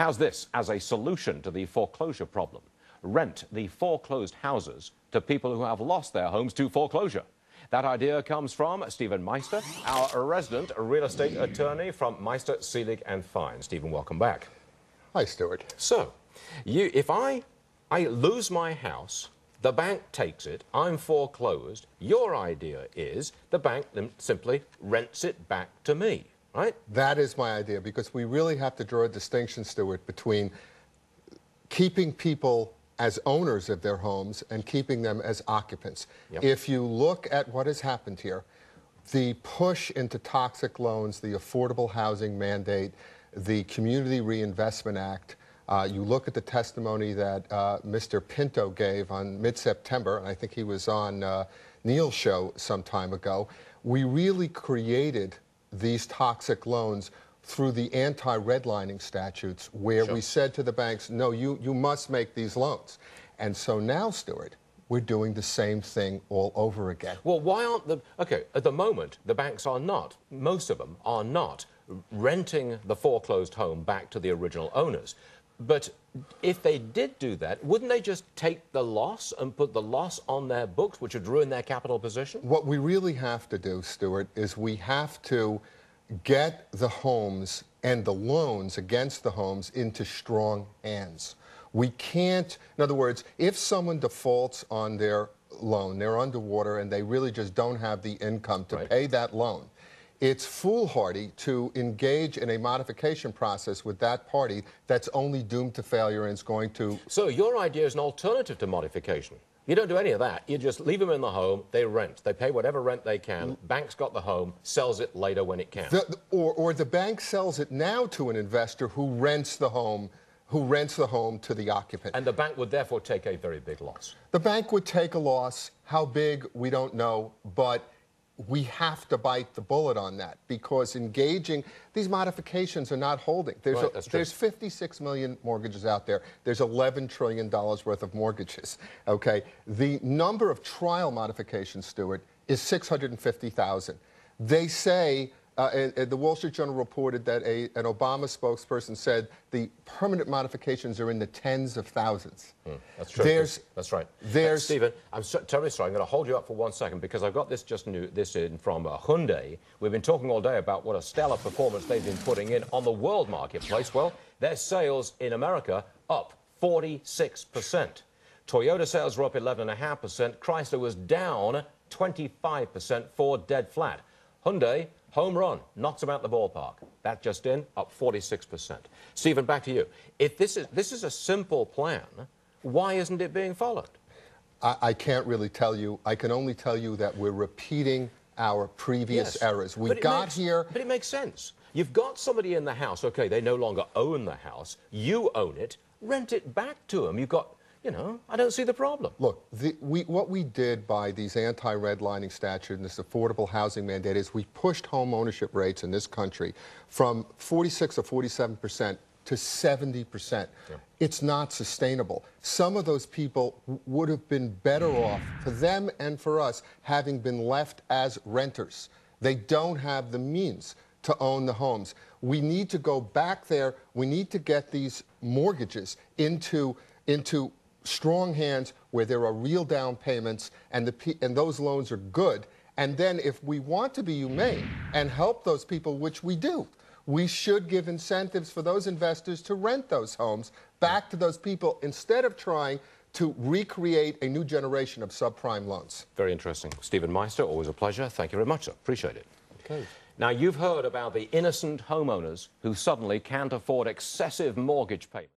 How's this as a solution to the foreclosure problem? Rent the foreclosed houses to people who have lost their homes to foreclosure. That idea comes from Stuart Meister, our resident real estate attorney from Meister, Seelig and Fein. Stephen, welcome back. Hi, Stuart. So, if I lose my house, the bank takes it, I'm foreclosed, your idea is the bank simply rents it back to me, right? That is my idea, because we really have to draw a distinction, Stuart, between keeping people as owners of their homes and keeping them as occupants. Yep. If you look at what has happened here, the push into toxic loans, the affordable housing mandate, the Community Reinvestment Act, you look at the testimony that Mr. Pinto gave on mid-September, and I think he was on Neil's show some time ago, we really created these toxic loans through the anti-redlining statutes, where we said to the banks, no, you must make these loans. And so now, Stuart, we're doing the same thing all over again. Well, why aren't okay, at the moment, the banks are not, most of them are not, renting the foreclosed home back to the original owners. But if they did do that, wouldn't they just take the loss and put the loss on their books, which would ruin their capital position? What we really have to do, Stuart, is we have to get the homes and the loans against the homes into strong hands. We can't, in other words, if someone defaults on their loan, they're underwater and they really just don't have the income to pay that loan, it's foolhardy to engage in a modification process with that party that's only doomed to failure and is going to... So your idea is an alternative to modification. You don't do any of that. You just leave them in the home, they rent. They pay whatever rent they can. Bank's got the home, sells it later when it can. Or the bank sells it now to an investor who rents the home to the occupant. And the bank would therefore take a very big loss. The bank would take a loss. How big, we don't know, but we have to bite the bullet on that, because engaging, these modifications are not holding. There's 56 million mortgages out there. There's $11 trillion worth of mortgages, okay? The number of trial modifications, Stuart, is 650,000. They say, the Wall Street Journal reported that an Obama spokesperson said the permanent modifications are in the tens of thousands. That's true. That's right. Stephen, I'm terribly sorry. I'm going to hold you up for 1 second, because I've got this in from Hyundai. We've been talking all day about what a stellar performance they've been putting in on the world marketplace. Well, their sales in America up 46%. Toyota sales were up 11.5%. Chrysler was down 25%, Ford dead flat. Hyundai, home run, knocks them out the ballpark. That just in, up 46%. Stephen, back to you. If this is a simple plan, why isn't it being followed? I can't really tell you. I can only tell you that we're repeating our previous errors. But it makes sense. You've got somebody in the house. Okay, they no longer own the house. You own it. Rent it back to them. You've got... You know, I don't see the problem. Look, what we did by these anti-redlining statutes and this affordable housing mandate is we pushed home ownership rates in this country from 46 or 47% to 70%. Yeah. It's not sustainable. Some of those people would have been better off, for them and for us, having been left as renters. They don't have the means to own the homes. We need to go back there. We need to get these mortgages into strong hands where there are real down payments and those loans are good. And then if we want to be humane and help those people, which we do, we should give incentives for those investors to rent those homes back to those people instead of trying to recreate a new generation of subprime loans. Very interesting. Stephen Meister, always a pleasure. Thank you very much, sir. Appreciate it. Okay. Now, you've heard about the innocent homeowners who suddenly can't afford excessive mortgage payments.